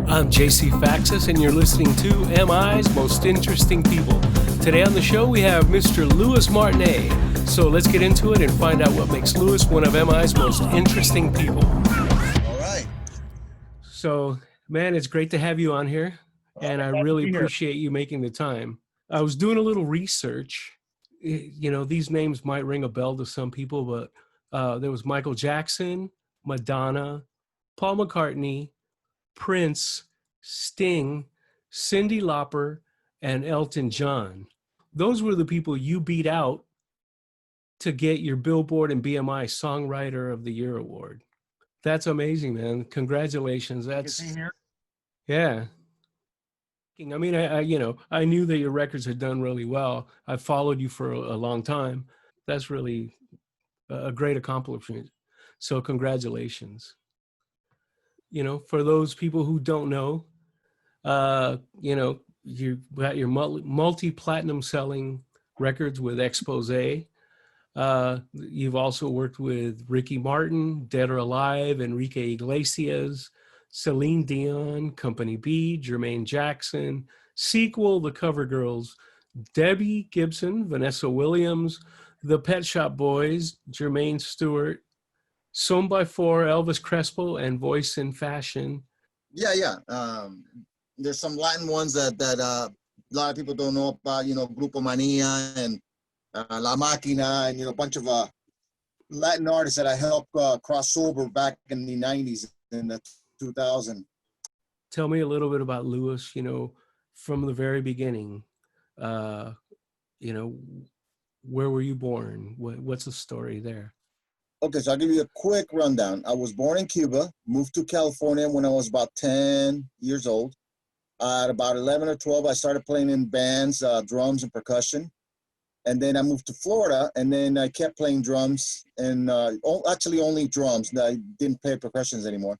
I'm JC Faxas, and you're listening to MI's Most Interesting People. Today on the show, we have Mr. Louis Martinee. So let's get into it and find out what makes Louis one of MI's most interesting people. All right. So, man, it's great to have you on here, and I really appreciate you making the time. I was doing a little research. You know, these names might ring a bell to some people, but there was Michael Jackson, Madonna, Paul McCartney, Prince, Sting, Cyndi Lauper, and Elton John. Those were the people you beat out to get your Billboard and BMI Songwriter of the Year award. That's amazing, man. Congratulations. That's yeah. I mean, I knew that your records had done really well. I followed you for a long time. That's really a great accomplishment. So congratulations. You know, for those people who don't know, you've got your multi-platinum selling records with Exposé. You've also worked with Ricky Martin, Dead or Alive, Enrique Iglesias, Celine Dion, Company B, Jermaine Jackson, Sequal, The Cover Girls, Debbie Gibson, Vanessa Williams, The Pet Shop Boys, Jermaine Stewart, Son by Four, Elvis Crespo, and Voice in Fashion. Yeah. There's some Latin ones that a lot of people don't know about, Grupo Mania and La Máquina and, a bunch of Latin artists that I helped cross over back in the 90s and the 2000. Tell me a little bit about Louis, from the very beginning. Where were you born? What's the story there? Okay, so I'll give you a quick rundown. I was born in Cuba, moved to California when I was about 10 years old. At about 11 or 12, I started playing in bands, drums and percussion. And then I moved to Florida, and then I kept playing drums, and actually only drums. I didn't play percussions anymore.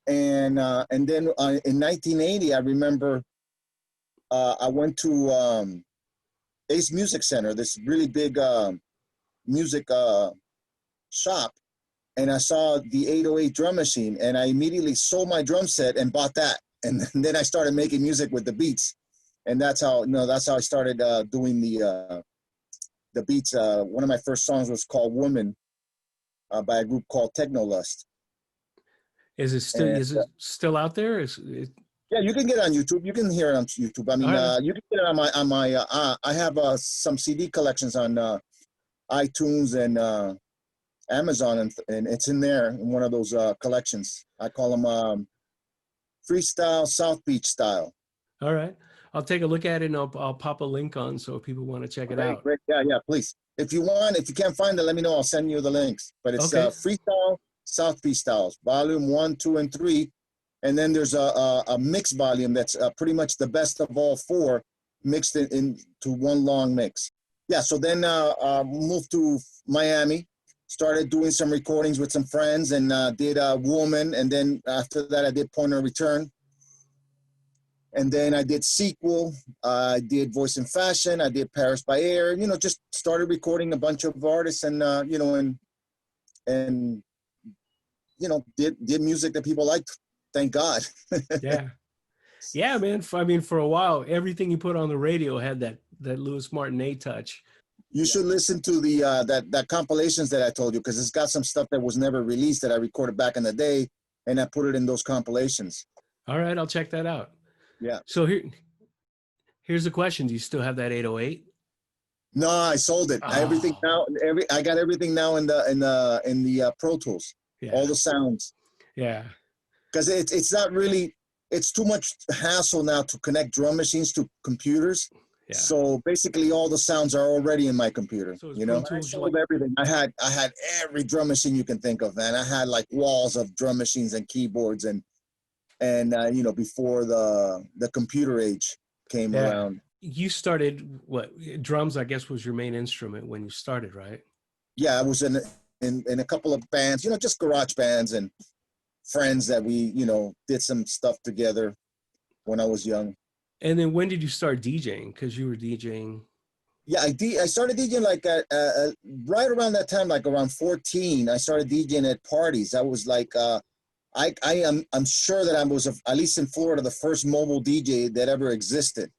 And then in 1980, I remember I went to Ace Music Center, this really big music shop, and I saw the 808 drum machine, and I immediately sold my drum set and bought that, and then I started making music with the beats, and that's how I started doing the beats. One of my first songs was called "Woman" by a group called Techno. Is it still out there? Yeah, you can get it on YouTube. You can hear it on YouTube. I mean, you can get it on my. I have some CD collections on iTunes and Amazon, and it's in there in one of those collections. I call them Freestyle South Beach style. All right, I'll take a look at it, and I'll pop a link on so if people want to check it out. Great. Yeah, please. If you can't find it, let me know. I'll send you the links. But it's Freestyle South Beach styles, volume 1, 2, and 3, and then there's a mix volume that's pretty much the best of all four mixed into one long mix. Yeah. So then moved to Miami. Started doing some recordings with some friends and did Woman. And then after that, I did Point of Return. And then I did Sequal. I did Voice in Fashion. I did Paris by Air. Just started recording a bunch of artists and, did music that people liked. Thank God. Yeah. Yeah, man. I mean, for a while, everything you put on the radio had that Louis Martinee touch. You should listen to the that compilations that I told you, because it's got some stuff that was never released that I recorded back in the day, and I put it in those compilations. All right, I'll check that out. Yeah. So here's the question: do you still have that 808? No, I sold it. Everything now. I got everything now in the Pro Tools. Yeah. All the sounds. Yeah. Because it's not really. It's too much hassle now to connect drum machines to computers. Yeah. So basically, all the sounds are already in my computer. So I sold everything. I had every drum machine you can think of, man. I had like walls of drum machines and keyboards and before the computer age came around. You started drums? I guess was your main instrument when you started, right? Yeah, I was in a couple of bands, just garage bands and friends that we did some stuff together when I was young. And then when did you start DJing? Because you were DJing. Yeah, I started DJing like right around that time, like around 14. I started DJing at parties. I was like, I'm sure that I was, at least in Florida, the first mobile DJ that ever existed.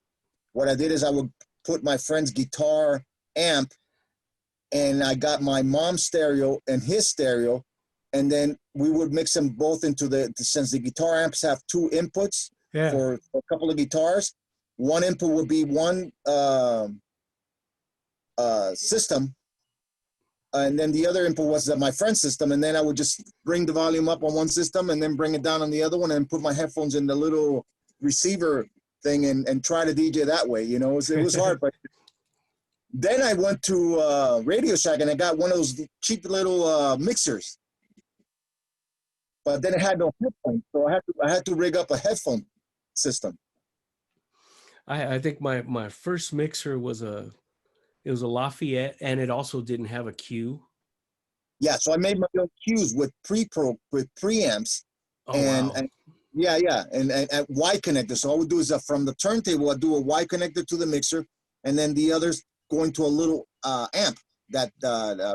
What I did is I would put my friend's guitar amp, and I got my mom's stereo and his stereo, and then we would mix them both into since the guitar amps have two inputs for a couple of guitars, one input would be one system, and then the other input was my friend's system, and then I would just bring the volume up on one system and then bring it down on the other one and put my headphones in the little receiver thing and try to DJ that way. You know, it was hard, but then I went to Radio Shack and I got one of those cheap little mixers, but then it had no headphones, so I had to rig up a headphone system. I think my first mixer was a Lafayette, and it also didn't have a cue. Yeah, so I made my own cues with preamps. Oh, and, wow. and Y connector. So all I would do is from the turntable, I'd do a Y connector to the mixer, and then the others going to a little amp, that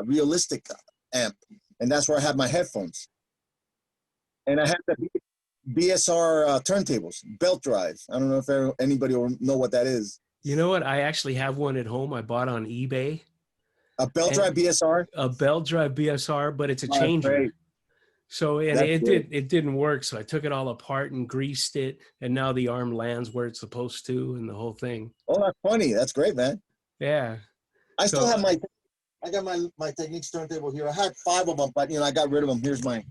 realistic amp, and that's where I had my headphones. And I had the BSR turntables, belt drive. I don't know if anybody will know what that is. You know what? I actually have one at home. I bought on eBay. A belt drive BSR? A belt drive BSR, but it's a changer. Great. So it didn't work. So I took it all apart and greased it, and now the arm lands where it's supposed to, and the whole thing. Oh, that's funny. That's great, man. Yeah. I still have I got my Techniques turntable here. I had 5 of them, but I got rid of them. Here's my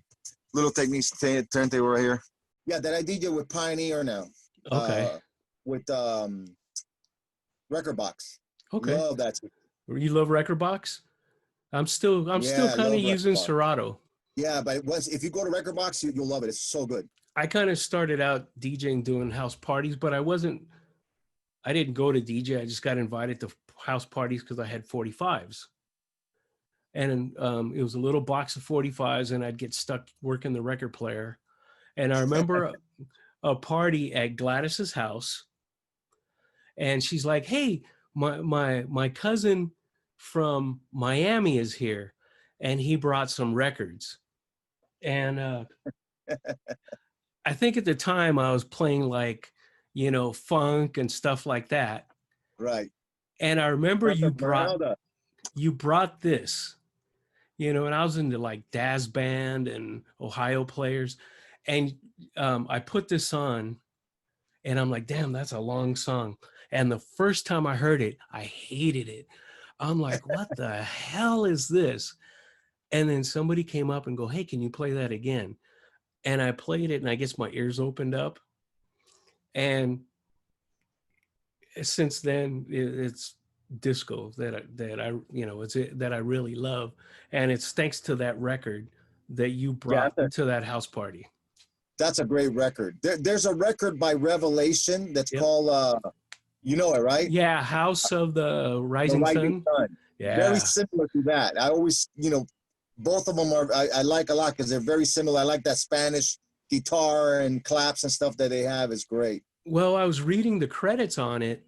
little Techniques turntable right here. Yeah, that I DJ with Pioneer now. Okay. With Record Box. Okay. Love that. You love Record Box? I'm still kind of using Serato. Yeah, but if you go to Record Box, you'll love it. It's so good. I kind of started out DJing, doing house parties, but I didn't go to DJ. I just got invited to house parties because I had 45s. And it was a little box of 45s, and I'd get stuck working the record player. And I remember a party at Gladys's house, and she's like, "Hey, my cousin from Miami is here, and he brought some records." And I think at the time I was playing like, funk and stuff like that. Right. And I remember you brought this, and I was into like Daz Band and Ohio Players. And I put this on, and I'm like, damn, that's a long song. And the first time I heard it, I hated it. I'm like, what the hell is this? And then somebody came up and go, hey, can you play that again? And I played it, and I guess my ears opened up. And since then, it's disco that I really love. And it's thanks to that record that you brought to that house party. That's a great record. There's a record by Revolucion that's called, you know it, right? Yeah, House of the Rising Sun. Yeah. Very similar to that. I always, both of them I like a lot because they're very similar. I like that Spanish guitar and claps and stuff that they have is great. Well, I was reading the credits on it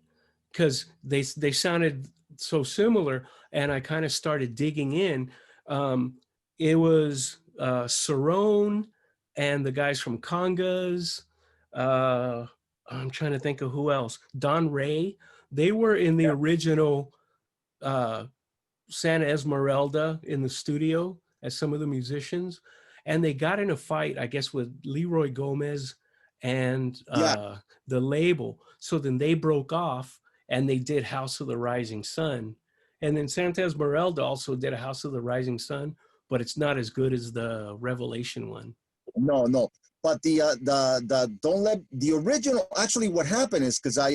because they sounded so similar, and I kind of started digging in. It was Cerrone and the guys from Congas. I'm trying to think of who else. Don Ray. They were in the original Santa Esmeralda in the studio as some of the musicians. And they got in a fight, I guess, with Leroy Gomez and the label. So then they broke off, and they did House of the Rising Sun. And then Santa Esmeralda also did a House of the Rising Sun, but it's not as good as the Revolution one. No. But the don't let the original. Actually, what happened is because I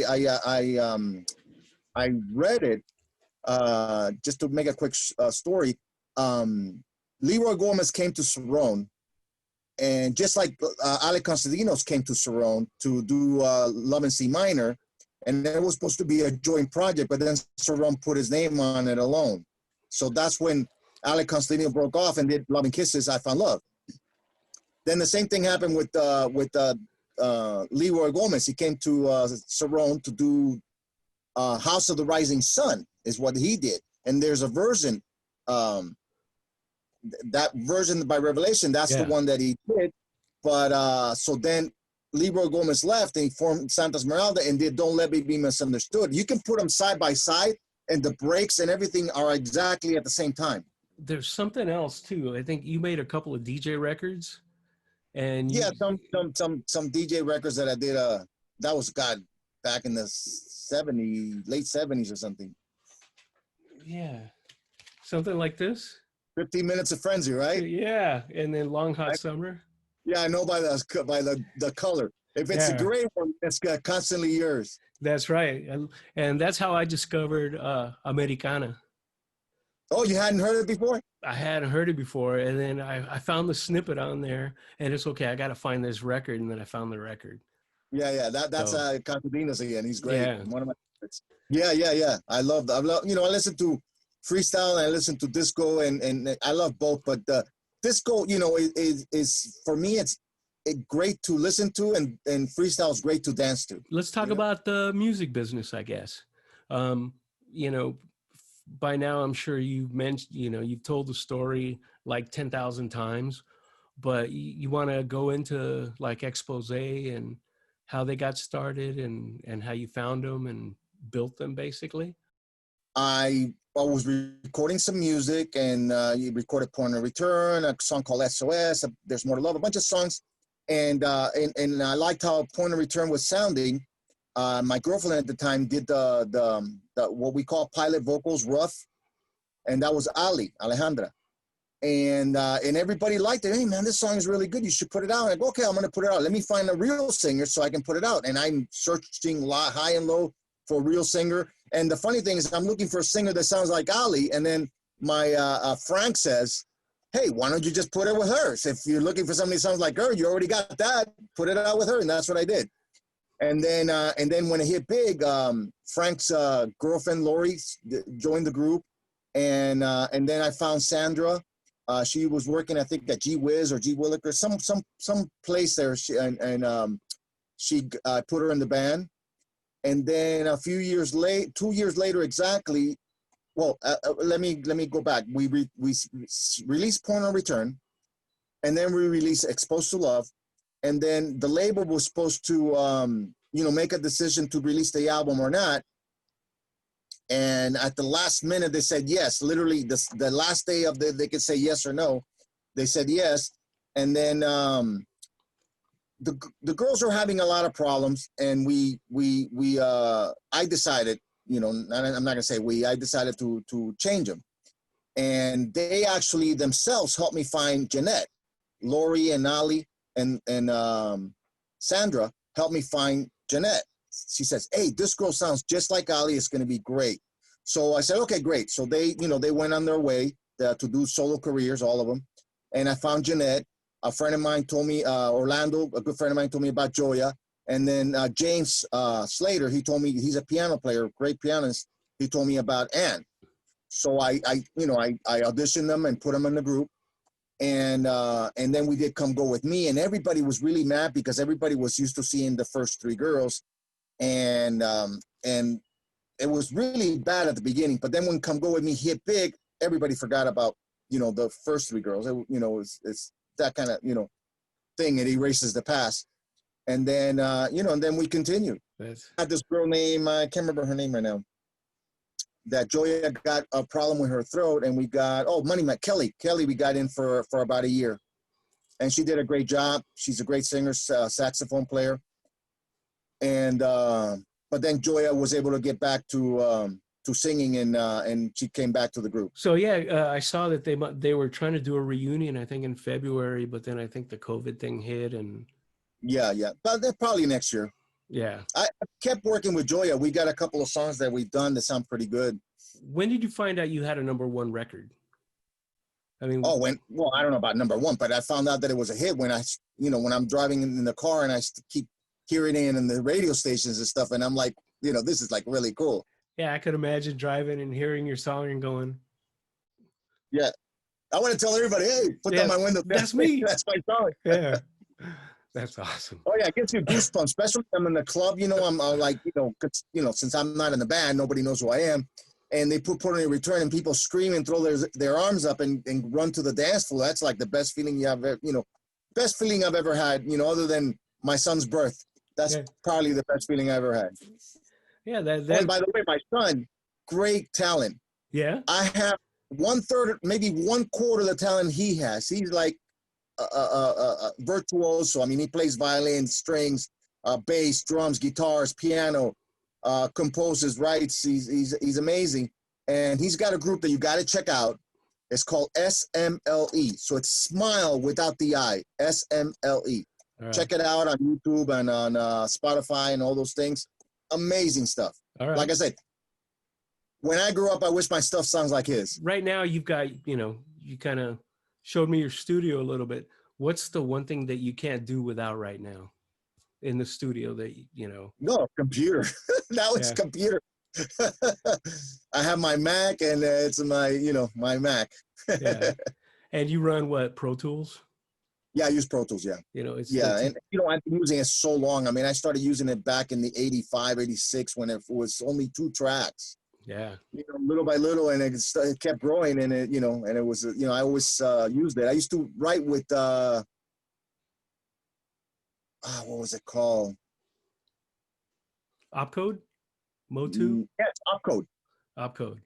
read it just to make a quick story. Leroy Gomez came to Cerrone, and just like Alec Costandinos came to Cerrone to do Love in C Minor, and it was supposed to be a joint project, but then Cerrone put his name on it alone. So that's when Alec Costandinos broke off and did Love and Kisses, I Found Love. Then the same thing happened with Leroy Gomez. He came to Cerrone to do House of the Rising Sun is what he did. And there's a version, that version by Revelation, that's the one that he did. But so then Leroy Gomez left and he formed Santa Esmeralda and did Don't Let Me Be Misunderstood. You can put them side by side and the breaks and everything are exactly at the same time. There's something else too. I think you made a couple of DJ records, and Yeah, some DJ records that I did. That was back in the late 70s or something. Yeah, something like this. 15 Minutes of Frenzy, right? Yeah, and then Long Hot Summer. Yeah, I know by the color. If it's a gray one, it's Constantly Yours. That's right, and that's how I discovered Americana. Oh, you hadn't heard it before? I hadn't heard it before, and then I found the snippet on there, and it's okay. I got to find this record, and then I found the record. Yeah. That's Costandinos again. He's great. Yeah. One of my favorites. Yeah. I love. I listen to freestyle and I listen to disco, and I love both. But disco, is for me it's great to listen to, and freestyle is great to dance to. Let's talk about the music business, I guess. By now I'm sure you've mentioned, you've told the story like 10,000 times, but you want to go into like Exposé and how they got started and how you found them and built them basically. I was recording some music, and you recorded Point of Return, a song called SOS, There's More to Love, a bunch of songs. And I liked how Point of Return was sounding. My girlfriend at the time did the what we call pilot vocals, rough, and that was Alejandra. And everybody liked it. Hey man, this song is really good. You should put it out. And I go, okay, I'm gonna put it out. Let me find a real singer so I can put it out. And I'm searching high and low for a real singer. And the funny thing is, I'm looking for a singer that sounds like Ali. And then my Frank says, hey, why don't you just put it with her? So if you're looking for somebody who sounds like her, you already got that. Put it out with her, and that's what I did. And then when it hit big, Frank's girlfriend Lori joined the group, and then I found Sandra. She was working, I think, at G Wiz or G Williker, some place there. She put her in the band, and then 2 years later exactly. Well, let me go back. We released Point of Return, and then we released Exposed to Love. And then the label was supposed to, make a decision to release the album or not. And at the last minute, they said yes. Literally, the last day of they could say yes or no. They said yes. And then the girls are having a lot of problems, and I decided, I'm not gonna say I decided to change them. And they actually themselves helped me find Jeanette, Lori and Ali. And Sandra helped me find Jeanette. She says, hey, this girl sounds just like Ali. It's going to be great. So I said, okay, great. So they went on their way to do solo careers, all of them. And I found Jeanette. A friend of mine told me, Orlando, a good friend of mine told me about Joya. And then James Slater, he told me, he's a piano player, great pianist. He told me about Ann. So I auditioned them and put them in the group. And then we did Come Go With Me, and everybody was really mad because everybody was used to seeing the first three girls, and it was really bad at the beginning. But then when Come Go With Me hit big, everybody forgot about the first three girls. It's that kind of thing. It erases the past, and then and then we continued. I had this girl named, I can't remember her name right now, that Joya got a problem with her throat, and we got, Kelly, we got in for about a year, and she did a great job. She's a great singer, saxophone player. And but then Joya was able to get back to singing, and she came back to the group. So I saw that they were trying to do a reunion, I think in February, but then I think the COVID thing hit, and yeah, but probably next year. Yeah. I kept working with Joya. We got a couple of songs that we've done that sound pretty good. When did you find out you had a #1 record? I mean, I don't know about #1, but I found out that it was a hit when when I'm driving in the car and I keep hearing it in the radio stations and stuff. And I'm like, this is like really cool. Yeah. I could imagine driving and hearing your song and going. Yeah. I want to tell everybody, hey, put down my window. That's me. That's my song. Yeah. That's awesome. Oh yeah, it gives you goosebumps, especially when I'm in the club. I'm like, since I'm not in the band, nobody knows who I am, and they put Point of Return, and people scream and throw their arms up and run to the dance floor. That's like the best feeling you have. best feeling I've ever had, you know, other than my son's birth. That's probably the best feeling I ever had. Yeah, And by the way, my son, great talent. Yeah. I have 1/3, maybe 1/4 of the talent he has. He's like a virtuoso. I mean, he plays violin, strings, bass, drums, guitars, piano, composes, writes. He's amazing. And he's got a group that you got to check out. It's called SMLE. So it's Smile without the I, SMLE. Right. Check it out on YouTube and on Spotify and all those things. Amazing stuff. All right. Like I said, when I grew up, I wish my stuff sounds like his. Right now, you've got, you know, you kind of showed me your studio a little bit. What's the one thing that you can't do without right now in the studio that, you know? No, computer. Now it's computer. I have my Mac and it's my, you know, my Mac. Yeah. And you run what, Pro Tools? Yeah, I use Pro Tools, yeah. You know, it's and you know, I've been using it so long. I mean, I started using it back in the 85, 86 when it was only 2 tracks. Yeah. You know, little by little, and it kept growing, and it, you know, and it was, you know, I always used it. I used to write with, what was it called? Opcode? Motu? Yes, Opcode. Opcode.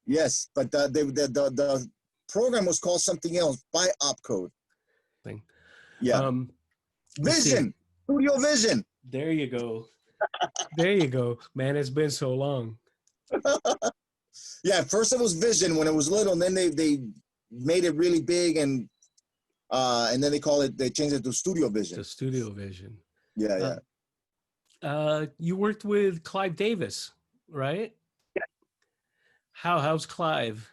Yes, but the program was called something else by Opcode. Thing. Yeah. Vision. Studio Vision. There you go. There you go. Man, it's been so long. Yeah, first it was Vision when it was little, and then they made it really big, and then they changed it to Studio Vision. To Studio Vision. Yeah, yeah. You worked with Clive Davis, right? Yeah. How's Clive?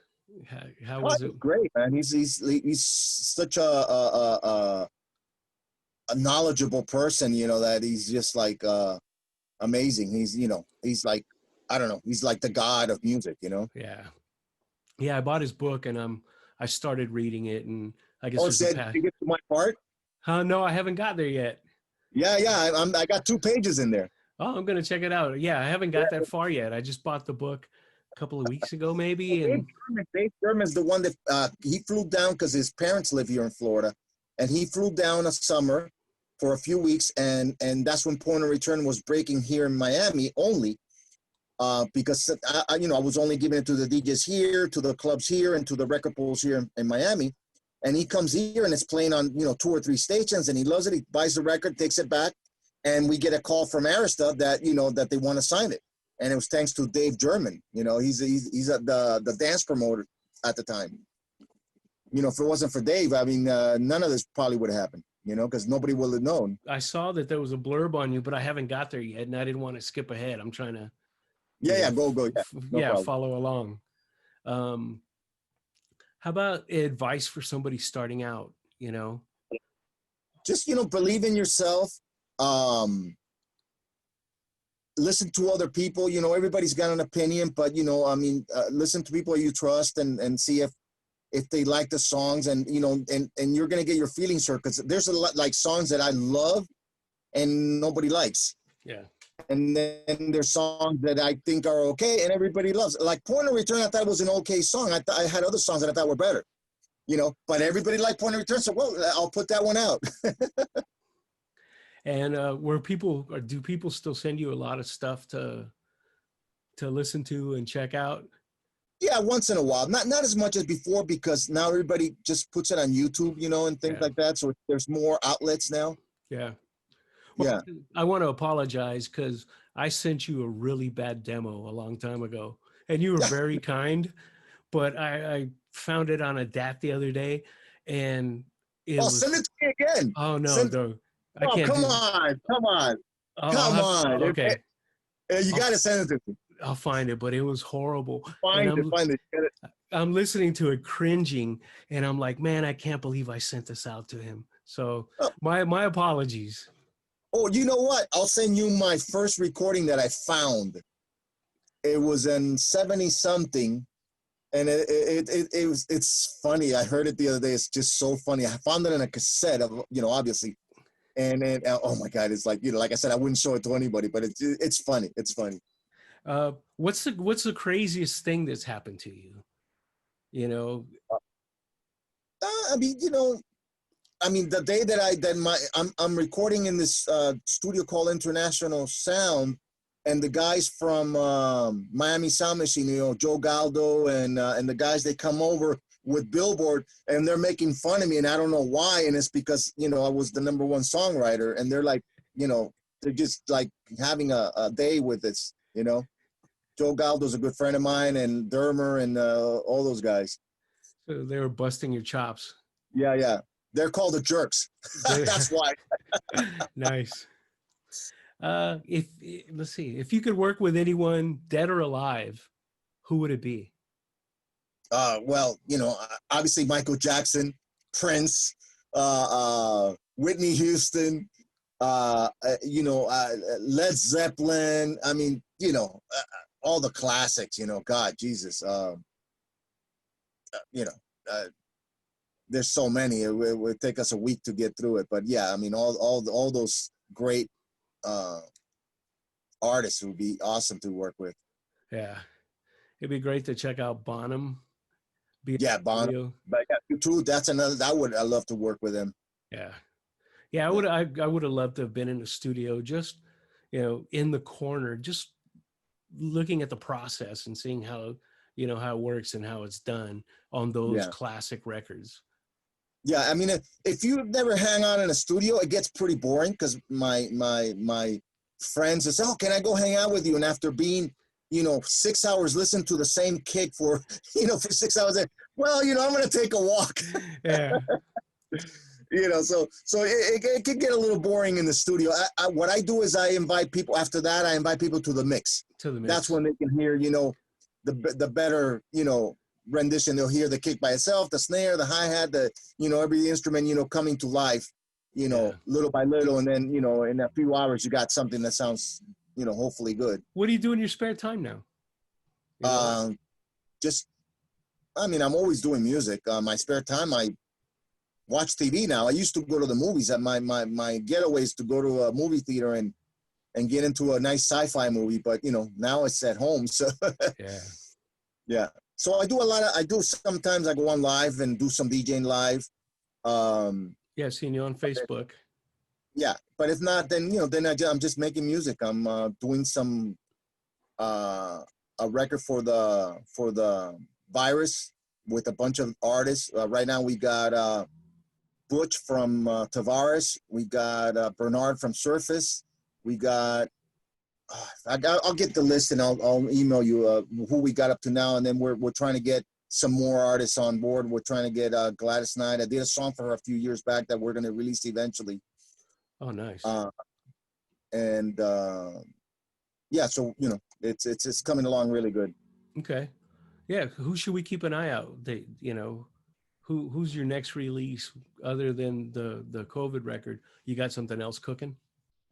How was it? Great, man. He's such a knowledgeable person, you know, that he's just like amazing. He's, you know, he's like, I don't know, he's like the god of music, you know? Yeah. Yeah, I bought his book and I started reading it, and I guess did you get to my part? No, I haven't got there yet. Yeah, I got 2 pages in there. Oh, I'm gonna check it out. Yeah, I haven't got that far yet. I just bought the book a couple of weeks ago, maybe. And Dave German is the one that he flew down because his parents live here in Florida, and he flew down a summer for a few weeks, and that's when Point of Return was breaking here in Miami only, because I you know, I was only giving it to the DJs here, to the clubs here, and to the record pools here in Miami. And he comes here and it's playing on, you know, 2 or 3 stations, and he loves it. He buys the record, takes it back, and we get a call from Arista that, you know, that they want to sign it. And it was thanks to Dave German. You know, he's the dance promoter at the time. You know, if it wasn't for Dave, I mean, none of this probably would have happened, you know, because nobody would have known. I saw that there was a blurb on you, but I haven't got there yet, and I didn't want to skip ahead. I'm trying to go. Yeah, no follow along. How about advice for somebody starting out, you know? Just, you know, believe in yourself. Listen to other people. You know, everybody's got an opinion, but, you know, I mean, listen to people you trust and see if they like the songs, and, you know, and you're going to get your feelings hurt, because there's a lot like songs that I love and nobody likes. Yeah. And then there's songs that I think are okay and everybody loves. Like Point of Return, I thought was an okay song. I had other songs that I thought were better, you know, but everybody liked Point of Return. So, well, I'll put that one out. And do people still send you a lot of stuff to listen to and check out? Yeah, once in a while. Not as much as before, because now everybody just puts it on YouTube, you know, and things like that. So there's more outlets now. Yeah. Well, yeah. I want to apologize because I sent you a really bad demo a long time ago, and you were very kind, but I found it on a DAT the other day, and send it to me again. Oh no, no. I can't. Come on. Okay. You got to send it to me. I'll find it, but it was horrible. Find it. I'm listening to it cringing, and I'm like, man, I can't believe I sent this out to him. So my apologies. Oh, you know what? I'll send you my first recording that I found. It was in 70-something, and it's funny. I heard it the other day. It's just so funny. I found it in a cassette, you know, obviously. And then, oh my God, it's like, you know, like I said, I wouldn't show it to anybody, but it's funny. It's funny. What's the craziest thing that's happened to you? You know? I mean, you know, I mean, the day I'm recording in this studio called International Sound, and the guys from Miami Sound Machine, you know, Joe Galdo and the guys, they come over with Billboard, and they're making fun of me, and I don't know why, and it's because, you know, I was the #1 songwriter, and they're like, you know, they're just like having a day with this, you know. Joe Galdo's a good friend of mine, and Dermer, and all those guys. So they were busting your chops. Yeah. They're called the Jerks. That's why. Nice. If let's see, if you could work with anyone, dead or alive, who would it be? Well, you know, obviously Michael Jackson, Prince, Whitney Houston, you know, Led Zeppelin. I mean, you know, all the classics. You know, God, Jesus. You know, there's so many. It would take us a week to get through it. But yeah, I mean, all those great artists would be awesome to work with. Yeah, it'd be great to check out Bonham. Yeah, Bonham. But yeah, too, that's another. I love to work with him. Yeah. I would have loved to have been in the studio, just, you know, in the corner, just looking at the process and seeing how, you know, how it works and how it's done on those classic records. Yeah, I mean, if you never hang out in a studio, it gets pretty boring, because my friends will say, "Oh, can I go hang out with you?" And after being, you know, 6 hours listening to the same kick for, you know, for 6 hours, well, you know, I'm going to take a walk. Yeah. You know, so it could get a little boring in the studio. What I do is I invite people. After that, I invite people to the mix. That's when they can hear, you know, the better, you know, rendition. They'll hear the kick by itself, the snare, the hi-hat, you know, every instrument, you know, coming to life, you know, little by little. And then, you know, in a few hours, you got something that sounds, you know, hopefully good. What do you do in your spare time now? You know? I mean, I'm always doing music. My spare time, I watch TV now. I used to go to the movies. At my getaways to go to a movie theater and get into a nice sci-fi movie. But, you know, now it's at home. So yeah. So sometimes I go on live and do some DJing live. Seeing you on Facebook. Yeah, but if not, then, you know, I'm just making music. I'm doing some a record for the Virus with a bunch of artists. Right now we got Butch from Tavares. We got Bernard from Surface. We got I'll get the list, and I'll email you who we got up to now, and then we're trying to get some more artists on board. We're trying to get Gladys Knight. I did a song for her a few years back that we're going to release eventually. Oh, nice. Yeah, so, you know, it's coming along really good. Okay. Yeah, who should we keep an eye out? You know, who's your next release other than the COVID record? You got something else cooking?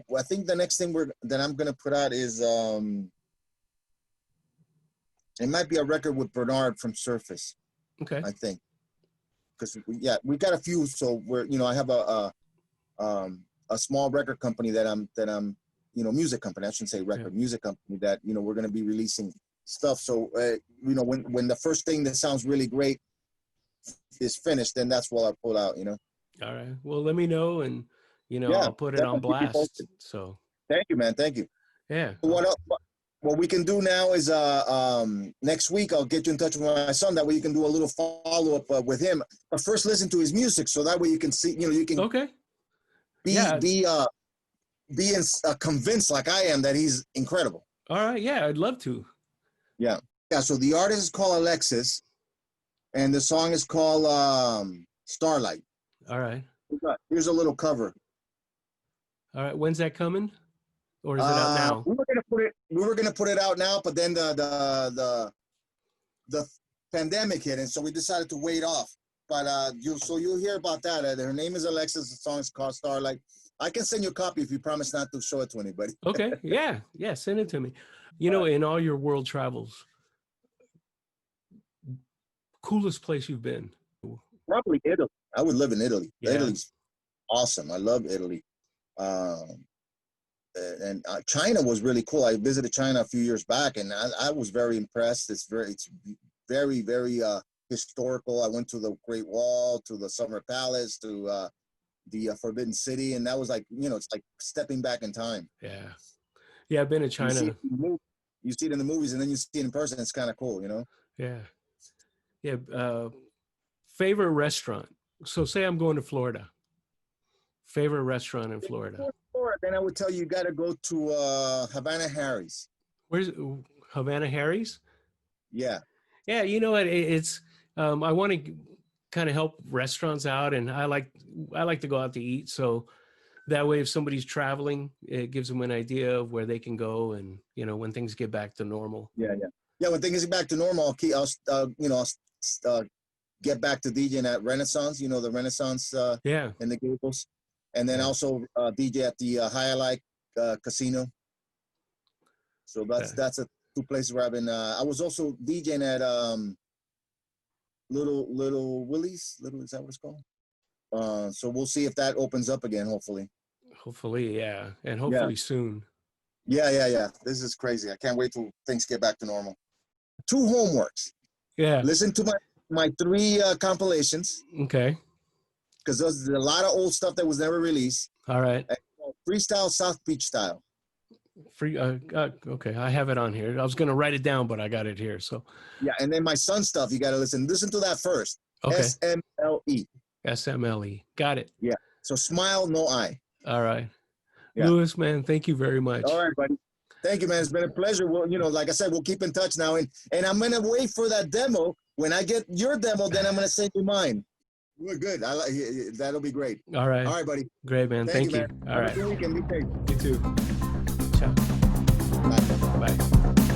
Well, I think the next thing that I'm gonna put out is it might be a record with Bernard from Surface. Okay. I think, because we got a few. So I have a small record company that I'm you know, music company. I shouldn't say record, music company that, you know, we're gonna be releasing stuff. So you know, when the first thing that sounds really great is finished, then that's what I'll pull out. You know. All right. Well, let me know, and, you know, I'll put it on blast. So thank you, man. Thank you. Yeah. What we can do now is next week I'll get you in touch with my son. That way you can do a little follow-up with him. But first listen to his music, so that way you can see, you know, you can be convinced like I am that he's incredible. All right. Yeah, I'd love to. Yeah. So the artist is called Alexis, and the song is called Starlight. All right. Here's a little cover. All right. When's that coming? Or is it out now? We were gonna put it out now, but then the pandemic hit, and so we decided to wait off. But you'll hear about that. Her name is Alexis. The song is called Starlight. I can send you a copy if you promise not to show it to anybody. Okay. Yeah. Send it to me. You know, in all your world travels, coolest place you've been? Probably Italy. I would live in Italy. Yeah. Italy's awesome. I love Italy. And China was really cool. I visited China a few years back, and I was very impressed. It's very, very historical. I went to the Great Wall, to the Summer Palace, to the Forbidden City, and that was like, you know, it's like stepping back in time. Yeah. Yeah, I've been to China. You see it in the movies, and then you see it in person. It's kind of cool, you know? Yeah. Yeah. Favorite restaurant. So say I'm going to Florida. Favorite restaurant in Florida. Then I would tell you got to go to Havana Harry's. Where's Havana Harry's? Yeah. Yeah, you know what? It's I want to kind of help restaurants out, and I like to go out to eat. So that way, if somebody's traveling, it gives them an idea of where they can go, and you know, when things get back to normal. Yeah. When things get back to normal, I'll get back to DJing at Renaissance. You know, the Renaissance. Yeah. In the Gables, and then also DJ at the Alec Casino. So that's two places where I've been. I was also DJing at Little Willie's. Is that what it's called? So we'll see if that opens up again. Hopefully, yeah, and hopefully soon. Yeah. This is crazy. I can't wait till things get back to normal. 2 homeworks. Yeah. Listen to my 3 compilations. Okay. Because there's a lot of old stuff that was never released. All right. Freestyle South Beach Style. Okay, I have it on here. I was going to write it down, but I got it here. So yeah, and then my son's stuff, you got to listen to that first. Okay. SMLE. Got it. Yeah. So smile, no I. All right. Yeah. Louis, man, thank you very much. All right, buddy. Thank you, man. It's been a pleasure. Well, you know, like I said, we'll keep in touch now, and I'm gonna wait for that demo. When I get your demo, then I'm gonna send you mine. We're good. That'll be great. All right. All right, buddy. Great, man. Thank you. Man. All right. Have a good weekend. Be safe. You too. Ciao. Bye. Bye.